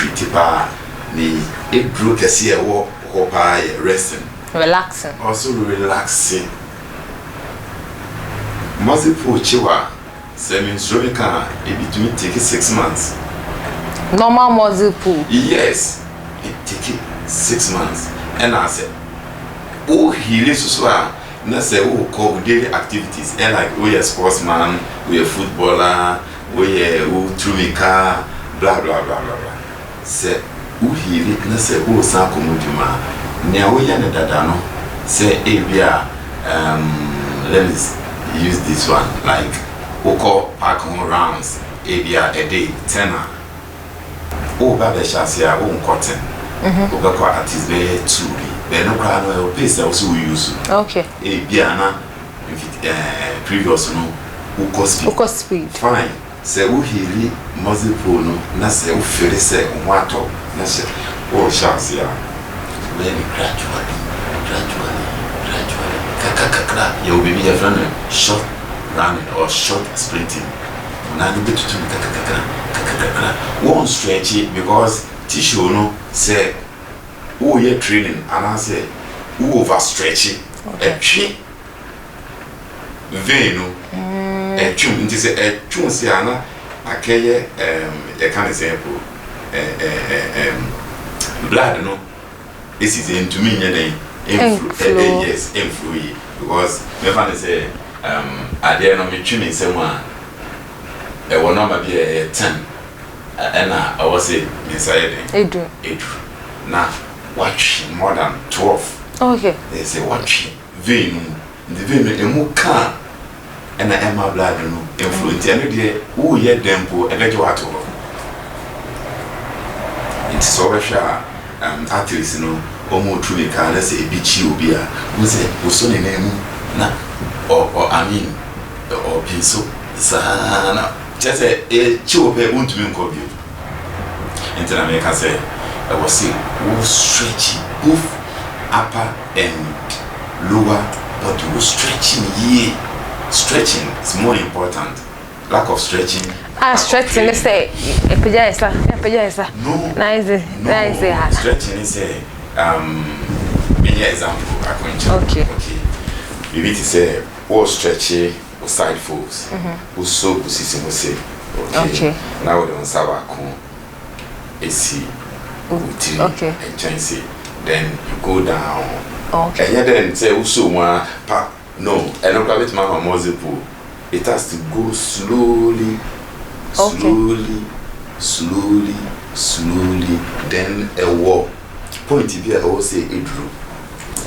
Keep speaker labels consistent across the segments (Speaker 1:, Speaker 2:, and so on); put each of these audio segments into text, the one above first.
Speaker 1: treat pa ni edru kese e wo pa resting
Speaker 2: relaxing
Speaker 1: also relaxing muscle pull chiwa semi-stromica it between take 6 months
Speaker 2: normal muscle pull
Speaker 1: yes it take 6 months and I said oh healing so na say oh call daily activities and like we a sportsman we a footballer we a trumica blah blah blah blah blah say oh healing na say oh san komoduma nya we ya na dada no say e bia let me use this one like we call park home rounds e bia a day 10 oh ba be shasia oh cotton we go at is be 2 be no kwa no pace also we use
Speaker 2: okay
Speaker 1: e bia na previous no we speed fine say we heal muscle pull no na say we feel say we ato na say oh shasia then gradually kakakakra you be your friend short running or short sprinting na no betutu kakakakra one stretch it because tissue no say who you training and I say who over stretching a tree vein no a tune it is a tune siana a kaya a kind of example blood no this is into me yes influence because me find say I dare not be tuning someone a one number be a 10 and I was say inside it now watch more than 12
Speaker 2: okay
Speaker 1: they say watch vein the vein e mu kan and I my blood no influence and dey who hear them po e dey what it's so sure athletes no omo truly can let's say bichi obi a we say we so ne name na or I mean or pinso sana just e chi obi won't be nko bi into America say I was say who stretch both upper and lower but who stretching here stretching is more important lack of stretching
Speaker 2: stretching is say epija
Speaker 1: no
Speaker 2: nice
Speaker 1: stretching is say many example
Speaker 2: okay
Speaker 1: you to say all stretching or side folds who so position we say okay now we don't saba kon AC okay and chancy then you go down okay and then say also one no and no private man muscle pull it has to go slowly slowly then a walk point be I will say edru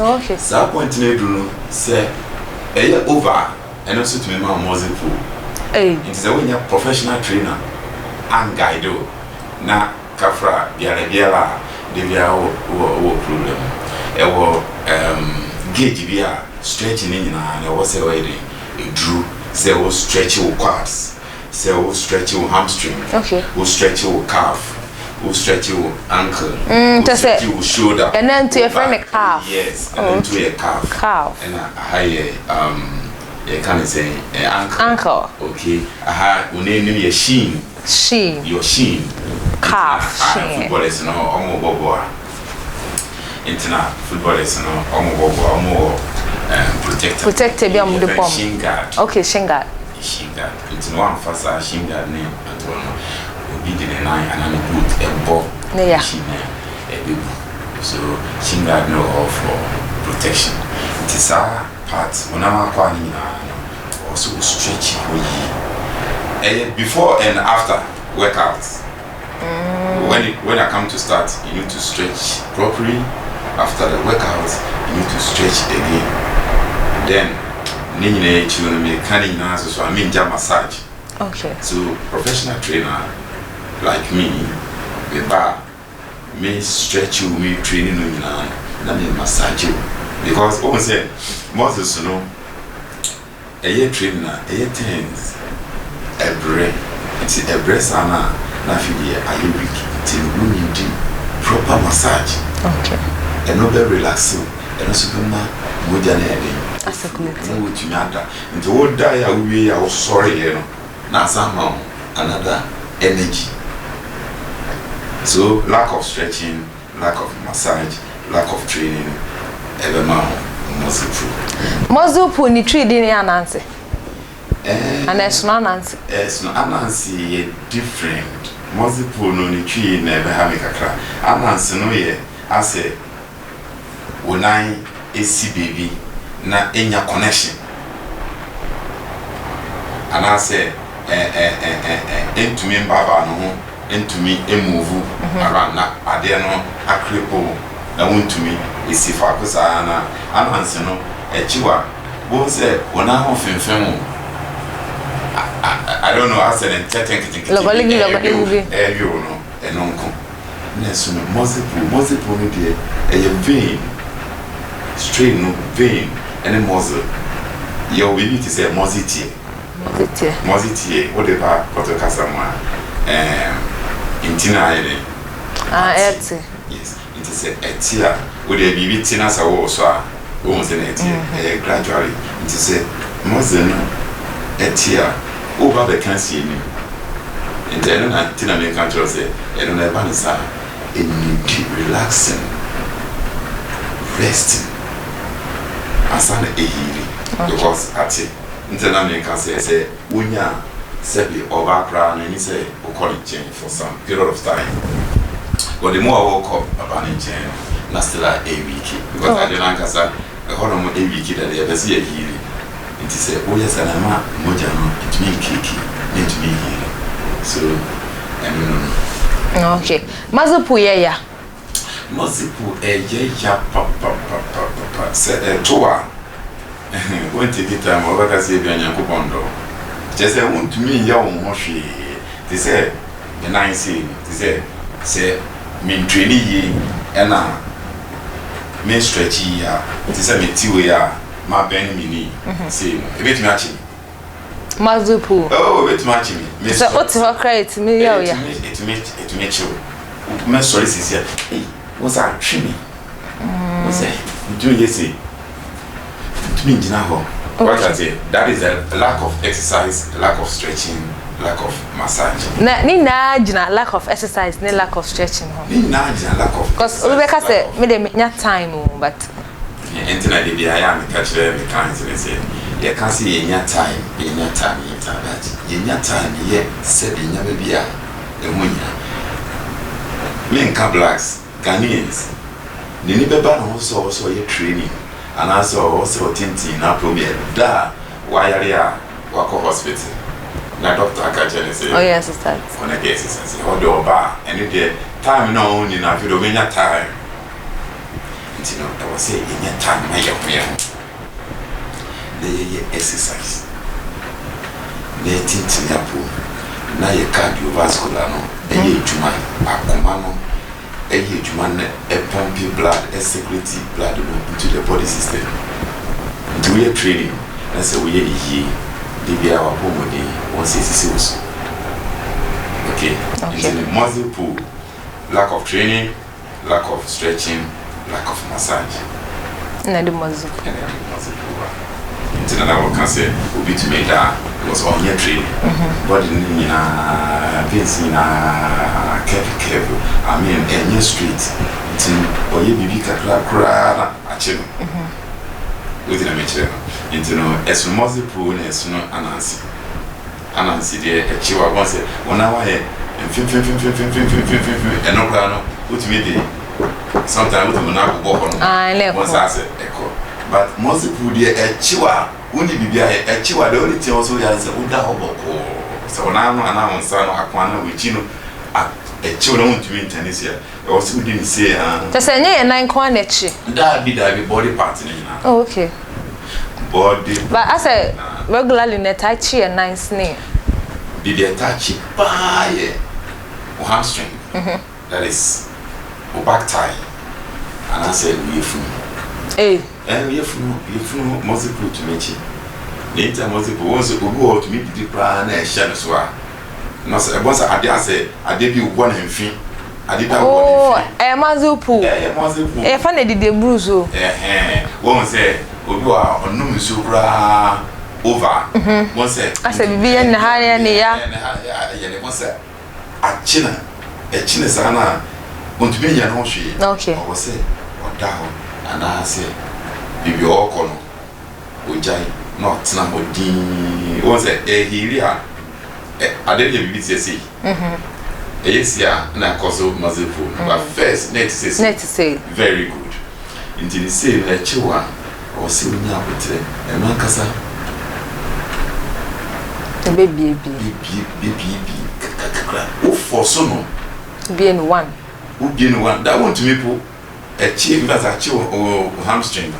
Speaker 2: okay
Speaker 1: so point in edru say over and also to me man muscle pull it's when you're professional trainer and guide na kafra biara de bia wo problem e wo gauge bia stretching ni na na wo say we dey drew say wo stretch your quads say wo stretch your hamstring
Speaker 2: okay
Speaker 1: wo stretch your calf wo stretch your ankle
Speaker 2: to say
Speaker 1: your shoulder
Speaker 2: and then to your friend calf
Speaker 1: yes and then to your calf and higher you can say ankle okay name your shin your shin calf footballers no omo bobo interna footballers no omo bobo omo protector
Speaker 2: be am the bomb
Speaker 1: shin guard
Speaker 2: okay shin guard
Speaker 1: it's no one fasa shin guard name antono obi de the nine and an boot a ball shin a big so shin guard no for protection it is a part whenever kwa ni also stretch before and after workouts. When I come to start, you need to stretch properly. After the workout, you need to stretch again. Then, so I mean massage.
Speaker 2: Okay.
Speaker 1: So professional trainer like me, the bar may stretch you, may training you, and me massage you because almost muscles, you know, a year trainer, a year things, a breath, it's a breath, na feel are you weak till you do proper massage
Speaker 2: okay
Speaker 1: and no be relaxing and also come go down there
Speaker 2: as a good
Speaker 1: no to nyada into what die we are sorry you know na somehow another energy So lack of stretching, lack of massage, lack of training, ever muscle pull.
Speaker 2: Muscle pull ni tree di ni anansi. And it's not anansi.
Speaker 1: It's not anansi different. Muscle pull no ni tree never have a kakra. Anansi no ye ase unai esi baby na enya connection. And I say into me baba no into me move around na ade no akrepo na won't me isi fa ko sa na anansi no echiwa bo say wona ho fenfem I don't know I said in technique
Speaker 2: logoligi
Speaker 1: you know enonko na so no muscle no dey vein straight no vein and muscle your we need to say muscle tie whatever protocol ma intina ene
Speaker 2: eti
Speaker 1: yes it is a etia we dey bibi tina sa wo so a wo se na etia gradually it is a muscle no etia over the cancer ni intendo na tina me control say eno na ba ni sa need relaxing resting asana ehiri because ati intendo me can say unya sebi over crown and he say we call it change for some period of time. But the more I woke up about it change, not still a week because I didn't answer a whole more a week that they ever see a healing. It is a oh yes and I'm a mojano it mean kiki need to be healing. So
Speaker 2: okay. Mazupu ya.
Speaker 1: Mazupu ya papa say toa. When take it time over ka say bi anyanko bondo. Just say want to me ya wo hwe they say the nine say they say me training ye na me stretch ya they say me tiwe ya ma ben mini say e bet me achi
Speaker 2: Mazupu
Speaker 1: oh bet me achi me
Speaker 2: so what ho cry it me ya ya
Speaker 1: it me chill me sorry sis ya what's that tree what's that do you say to me jina ho. What I say, that is a lack of exercise, lack of stretching, lack of massage.
Speaker 2: Ni na jina lack of exercise, ni lack of stretching.
Speaker 1: Ni na jina lack of.
Speaker 2: Because Rebecca say me dey nya time but.
Speaker 1: Entina dey be I am catch them the kind say. You can see nya time, but nya time ye said nya be bia e munya. Me nka blacks, Ghanaians. Ni beba no so ye training. And also tintin na problem da wire wako hospital na doctor akaje say
Speaker 2: oh yes it's that
Speaker 1: on a case say o do ba and the time na only na fi do menya time you know I was say in time na ye the exercise the tintin ya po na ye cardiovascular no e ye juma akoma no a human pumping blood, security blood into the body system. Do we training? That's a way we are our home once it's okay. The muscle pull, lack of training, lack of stretching, lack of massage.
Speaker 2: And the muscle pull.
Speaker 1: Another one can say will be to make that was on your training. Body in a pencil careful. I mean a new street or you be cra achieve within a meter. Into no as muscle pull as no anansi there a chiwa once 1 hour and no plan with me sometimes with Monaco once I said echo. But muscle pull there a chiwa only be a chiwa the only thing also has a uda hoboko. So now I'm son of Aquana with you a children to be in Tennessee. Also didn't say
Speaker 2: just a near 9 quantity.
Speaker 1: That be body part in
Speaker 2: oh okay.
Speaker 1: Body
Speaker 2: but I say regularly net tai chi and 9 snake.
Speaker 1: Be the touchy by hamstring. That is back tie. And I said we
Speaker 2: hey.
Speaker 1: And we have muscle pull to meet you. Later, muscle pull once to go to meet the plan and share so. No, sir, once I did say, I debut one and fee. I did
Speaker 2: a muscle pull. A funny did the bruise.
Speaker 1: One say, we are on no so over. One said,
Speaker 2: I said, be in the higher near.
Speaker 1: And one said, a china, chine sana want to be yan ho hwe
Speaker 2: okay
Speaker 1: o say oda ho ana say bibi oko no ojai not na modin o say hiri a ade de bibi say yes yeah na cause muscle but first net say very good until the say na chiwa o say unya apotre e man kasa
Speaker 2: baby
Speaker 1: o force no
Speaker 2: bien one
Speaker 1: that want to me po achieve that achieve hamstring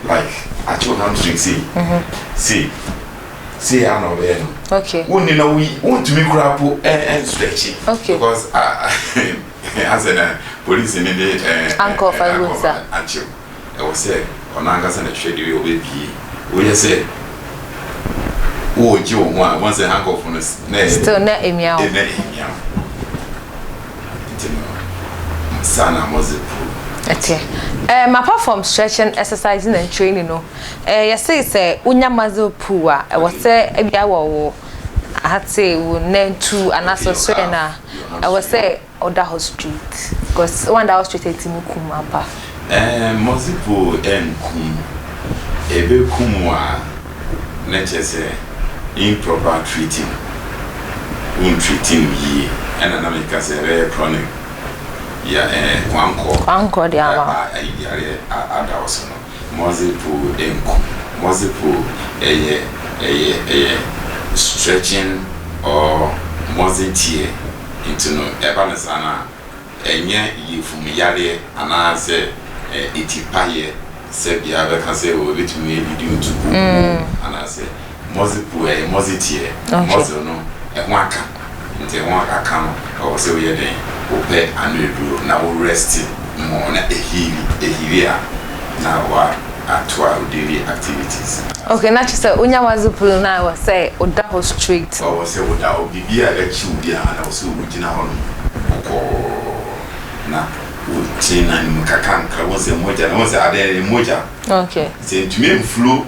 Speaker 1: like achieve hamstring see I know there
Speaker 2: okay
Speaker 1: woni na we want to me grab and stretch
Speaker 2: okay
Speaker 1: because as a police in the
Speaker 2: ankle fiber
Speaker 1: achieve I was say onanga say na trade we obebi we just say o jo one once a ankle from
Speaker 2: still na emia
Speaker 1: sana music
Speaker 2: okay apart from stretching exercising and training no you say unya muscle pool a was say e bia wo ate wo nentu anaso so na I was say other house street because one that was street etimukum apa
Speaker 1: muscle pool enkum ebe kumwa na chese improper treating ye and another say very chronic one call the other also multiple income multiple stretching or multi into no ebanesana enye yifum yare anase itipaye sebia be kan say o betumi ebidu ntuku anase multiple multi muscle no aka nti aka kan o say we den ope anedu na wo rest mo na ehiri na wa atwa daily activities
Speaker 2: okay na chise unya wazupul na wa say oda ho straight
Speaker 1: o say oda obibia echi ubia na wo say ugina ho no na utina ni mkakanka wo say moja na wo say ade moja
Speaker 2: okay
Speaker 1: say to me flow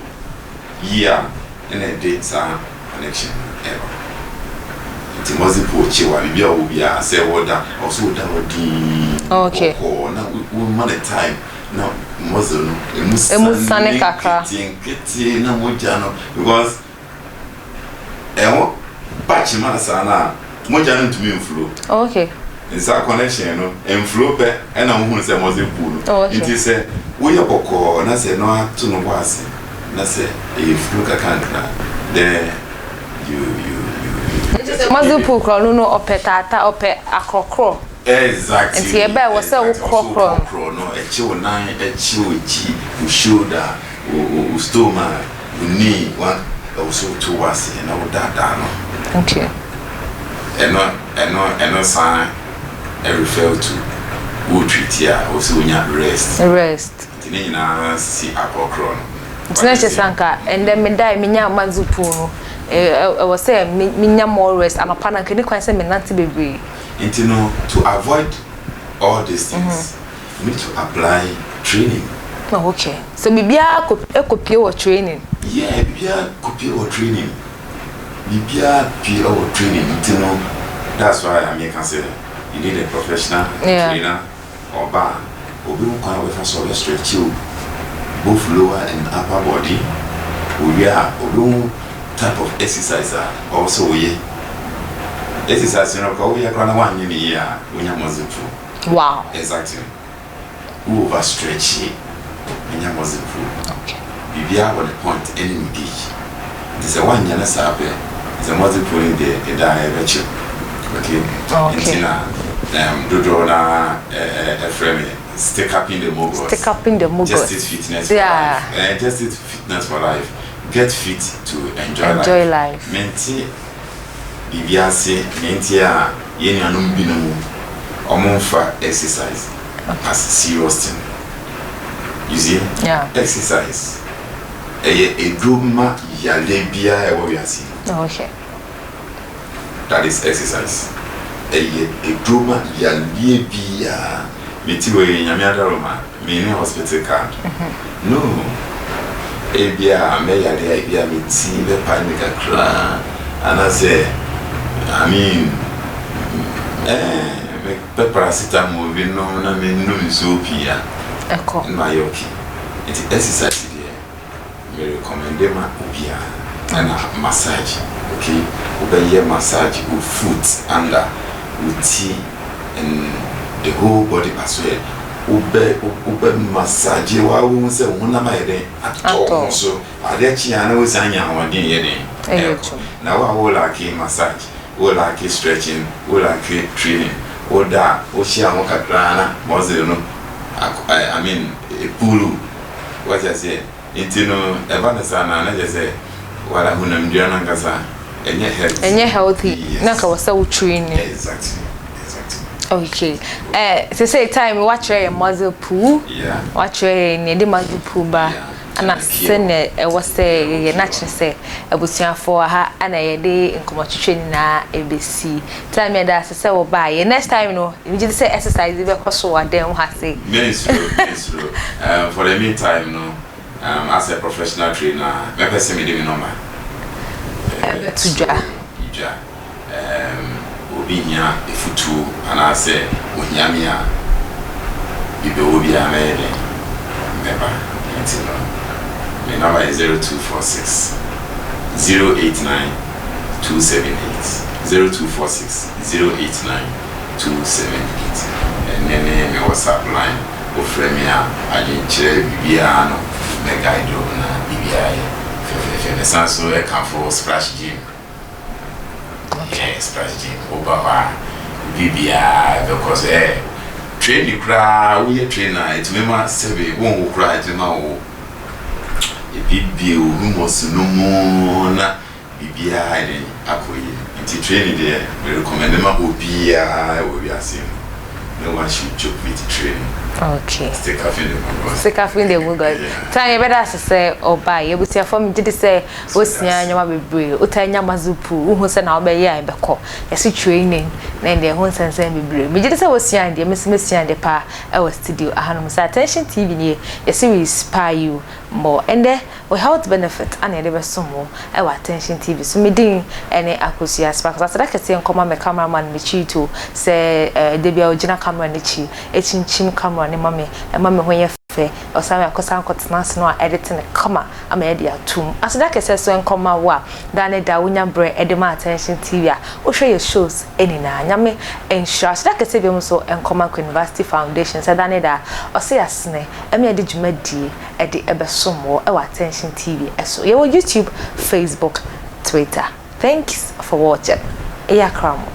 Speaker 1: year in a day sa connection ever it must be chiwa bibia obia say woda also oda odi
Speaker 2: okay
Speaker 1: na we man time no muscle no
Speaker 2: emusane kaka
Speaker 1: tinkiti na moja no because batch man sana moja no to me flow
Speaker 2: okay
Speaker 1: it's a connection no en flow pe and na hu say muscle pool it is say we yokoko na say no to no wase na say e flow kaka na then you
Speaker 2: muscle pool kro no opetata ope akrokro
Speaker 1: exactly
Speaker 2: and here be was say wo krokro
Speaker 1: no echi wo nan echi oji wo shoulder wo stomach wo knee one also to wase na wo dada no
Speaker 2: okay
Speaker 1: eno sign I refer to wo treat here also nya rest tini na si akrokro no
Speaker 2: tinache sanka and then me die me nya muscle pool no I was say minya more rest I'm a partner can you say me nanti baby
Speaker 1: you know to avoid all these things you need to apply training
Speaker 2: oh okay so bibia copy or training
Speaker 1: bibia copy or training bibia pure or training you know that's why I can say you need a professional trainer or bar obi won kwa so stretch you both lower and upper body we are obi type of exercise also we exercise you know ko we are one year when you muscle pool
Speaker 2: wow
Speaker 1: exactly we over stretch when you muscle pool
Speaker 2: okay
Speaker 1: bibia on the point any engage this is one year na sabe is a muscle pool in the diet okay intina dodo na frame stick up in the mogos just it fitness for life just it fitness for life get fit to enjoy
Speaker 2: life.
Speaker 1: Menti bibiase menti a ye nuanum bi no mu omonfa exercise as serious thing. You see?
Speaker 2: Yeah.
Speaker 1: Exercise. Edroma yale bia e wo wiase.
Speaker 2: Okay.
Speaker 1: That is exercise. Edroma yale bia meti we nyame adaroma me ne hospital card. No. Ebia me yale ebia meti be panic akra and I say I mean me paracetamol we no na me no so pia
Speaker 2: eko
Speaker 1: na yoki it exercise there me recommend ma obia and massage okay obey massage with foot under with tea and the whole body as well ube massage wa wo se wo na ma yede ato so ade chia na wo sanya won ye den na wa wo like massage wo like stretching wo like training wo da wo chia mo kakra na mo ze no I mean a pulu what I say intino evanesa na je say wala hunam diana ngasa enye healthy
Speaker 2: na ka wasa wo training
Speaker 1: exactly.
Speaker 2: Okay. Say time watch your muscle pool.
Speaker 1: Yeah.
Speaker 2: Watch your the muscle pool ba. And I send was say natural say abusia for her and I day in training na ABC. Time me that say we buy. Next time you know, you just say exercise we because so dem ha say.
Speaker 1: Yes, true. For the meantime, you know, as a professional trainer, me person me dey number.
Speaker 2: Tuja.
Speaker 1: Obi nya efutu ana se onyame a ibe obi a mede meba intino my number is 0246 089 278 0246 089 278 and then my WhatsApp line o frame ya ajenchire bibia no me guide na bibia fe sanso e kan for splash gym. Okay, strategy over BBI because training cry we trainer it remember say won cry it ma wo e BBI who must no more na BBI den akoye it training there we recommend ma BBI we be asking no one should joke with training.
Speaker 2: Okay.
Speaker 1: Stick off in the Mugos.
Speaker 2: Stick off in the Mugos. Time better say or buy. You will see a form did say Osia Yama be Utanya Mazupu, who sent out by ya and Beko. A training, then their own sense and be brave. We did say Osia and the Miss Missy and the Pa, I was studio. I had Attention TV, a series spy you more. And there we health benefit and there was some more. Our Attention TV. So me doing any Akusia Sparks. As I can see, and come on, my cameraman, Michi say, Debbie original camera, Nichi, a chin camera. Mommy when you fair or some akosan kotena no editing kama am e dia tum as that kese so nkoma wa dane da wonya bre edema Attention TV a wo hwe your shows eni na nyame ensure that kese bi so nkoma University Foundation said dane da o se asne em e de dwumadi e de ebesomo e wa Attention TV eso ye wo YouTube, Facebook, Twitter. Thanks for watching. Iya kramo.